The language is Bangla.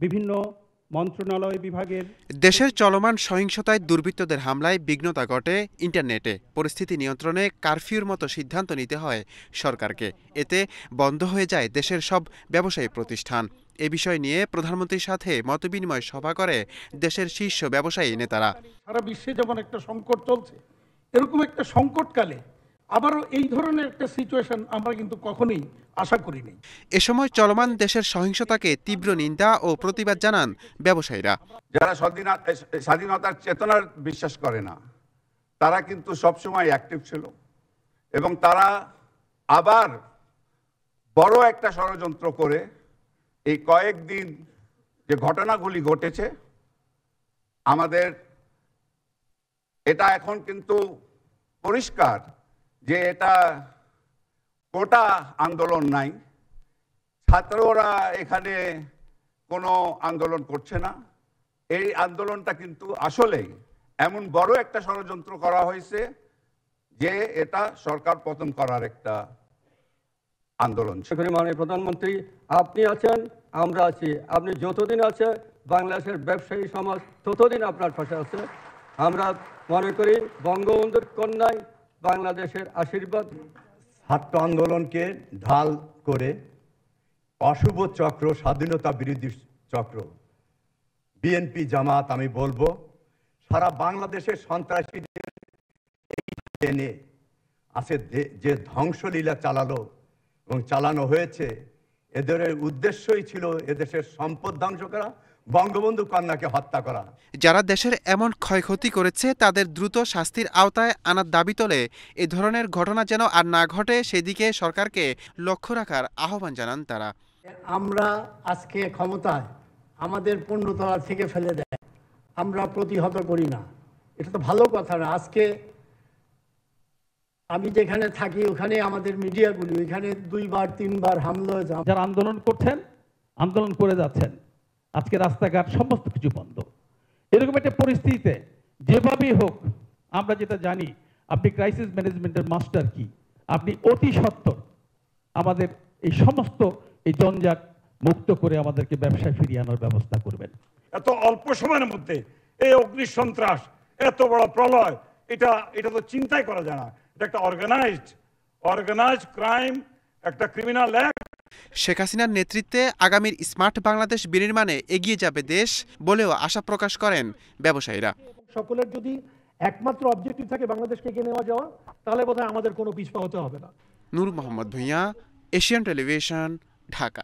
বিভিন্ন মন্ত্রণালয় বিভাগের দেশের চলমান সহিংসতায় দুর্বৃত্তদের হামলায় বিঘ্নতা ঘটে ইন্টারনেটে। পরিস্থিতি নিয়ন্ত্রণে কারফিউর মতো সিদ্ধান্ত নিতে হয় সরকারকে। এতে বন্ধ হয়ে যায় দেশের সব ব্যবসায়ী প্রতিষ্ঠান। এ বিষয় নিয়ে প্রধানমন্ত্রীর সাথে মতবিনিময় সভা করে দেশের শীর্ষ ব্যবসায়ী নেতারা। সারা বিশ্বে যেমন একটা সংকট চলছে, এরকম একটা সংকটকালে আবারও এই ধরনের একটা সিচুয়েশন আমরা কিন্তু কখনোই আশা করিনি। এ সময় চলমান দেশের সহিংসতাকে তীব্র নিন্দা ও প্রতিবাদ জানান ব্যবসায়ীরা। যারা স্বাধীনতার চেতনার বিশ্বাস করে না, তারা কিন্তু সবসময় অ্যাক্টিভ ছিল এবং তারা আবার বড় একটা ষড়যন্ত্র করে এই কয়েকদিন যে ঘটনাগুলি ঘটেছে, আমাদের এটা এখন কিন্তু পরিষ্কার যে এটা কোটা আন্দোলন নাই, ছাত্ররা এখানে কোনো আন্দোলন করছে না। এই আন্দোলনটা কিন্তু আসলেই এমন বড় একটা ষড়যন্ত্র করা হয়েছে যে এটা সরকার পতন করার একটা আন্দোলন। মাননীয় প্রধানমন্ত্রী, আপনি আছেন, আমরা আছি। আপনি যতদিন আছে বাংলাদেশের ব্যবসায়ী সমাজ ততদিন আপনার পাশে আছে। আমরা মনে করি বঙ্গবন্ধুর কন্যায় বাংলাদেশের আশীর্বাদ। ছাত্র আন্দোলনকে ঢাল করে অশুভ চক্র, স্বাধীনতা বিরোধী চক্র বিএনপি জামাত, আমি বলবো সারা বাংলাদেশের সন্ত্রাসীদের এনে আছে যে ধ্বংসলীলা চালালো এবং চালানো হয়েছে, এদের উদ্দেশ্যই ছিল এদেশের সম্পদ ধ্বংস করা, বঙ্গবন্ধু কন্যাকে হত্যা করা। যারা দেশের এমন ক্ষয়ক্ষতি করেছে তাদের দ্রুত শাস্তির আওতায় আনার দাবি তোলে। এ ধরনের ঘটনা যেন আর না ঘটে সেদিকে সরকারকে লক্ষ্য রাখার আহ্বান জানান তারা। আমরা আজকে ক্ষমতায় আমাদের পূর্ণতলা থেকে ফেলে দেয়, আমরা প্রতিহত করি না, এটা তো ভালো কথা না। আজকে আমি যেখানে থাকি ওখানে আমাদের মিডিয়াগুলি ওইখানে 2বার 3বার হামলা হয়েছে। যারা আন্দোলন করছেন, আন্দোলন করে যাচ্ছেন, আজকে রাস্তাঘাট সমস্ত কিছু বন্ধ। এরকম একটা পরিস্থিতিতে যেভাবেই হোক, আমরা যেটা জানি আপনি ক্রাইসিস ম্যানেজমেন্টের মাস্টার কি, আপনি অতি সত্বর আমাদের এই সমস্ত এই জঞ্জাট মুক্ত করে আমাদেরকে ব্যবসায় ফিরিয়ে আনার ব্যবস্থা করবেন। এত অল্প সময়ের মধ্যে এই অগ্নি সন্ত্রাস, এত বড় প্রলয়, এটা তো চিন্তাই করা যায় না। এটা একটা অর্গানাইজড ক্রাইম, একটা ক্রিমিনাল অ্যাক্ট। শেখ হাসিনার নেতৃত্বে আগামীর স্মার্ট বাংলাদেশ বিনির্মাণে এগিয়ে যাবে দেশ বলেও আশা প্রকাশ করেন ব্যবসায়ীরা। সকলের যদি একমাত্র অবজেক্টিভ থাকে বাংলাদেশকে এগিয়ে নেওয়া যাওয়া, তাহলে বোধহয় আমাদের কোনো পিছপা হতে হবে না। নূর মোহাম্মদ ভূঁইয়া, এশিয়ান টেলিভিশন, ঢাকা।